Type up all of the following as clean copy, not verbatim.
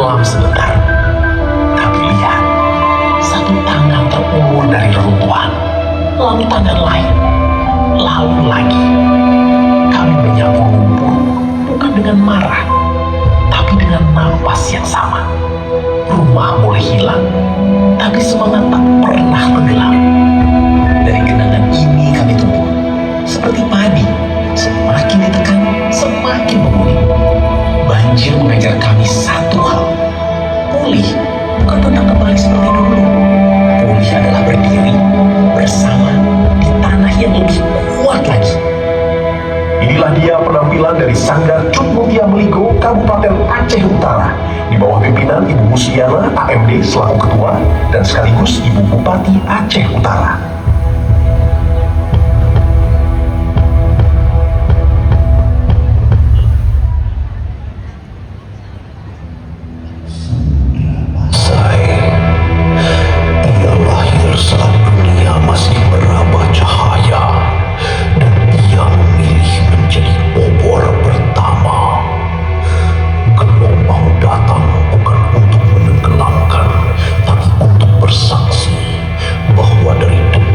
tenggelam sebentar. Tapi lihat, satu tangan terulur dari reruntuhan, lalu tangan lain, lalu lagi. Kami menyapu lumpur, bukan dengan marah, tapi dengan napas yang sama. Rumah mulai hilang, tapi semangat tak pernah tenggelam. Dari genangan ini kami tumbuh, seperti padi, semakin ditekan, semakin memulih. Banjir mengajar kami satu hal, pulih bukan tentang kembali seperti dulu. Pulih adalah berdiri bersama di tanah yang lebih kuat lagi. Inilah dia penampilan dari Sanggar Cut Mutia Meligo, Kabupaten Aceh Utara, di bawah pimpinan Ibu Musliana AMD selaku ketua dan sekaligus Ibu Bupati Aceh Utara. Ia lahir saat dunia masih meraba cahaya, dan ia memilih menjadi obor pertama. Gelombang datang bukan untuk menenggelamkan, tapi untuk bersaksi bahwa dari debu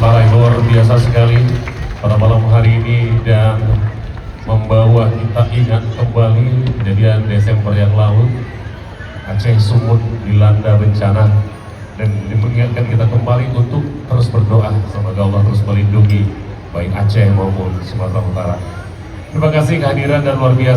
Utara yang luar biasa sekali pada malam hari ini dan membawa kita ingat kembali kejadian Desember yang lalu Aceh Sumut dilanda bencana dan mengingatkan kita kembali untuk terus berdoa semoga Allah terus melindungi baik Aceh maupun Sumatera Utara. Terima kasih kehadiran dan luar biasa.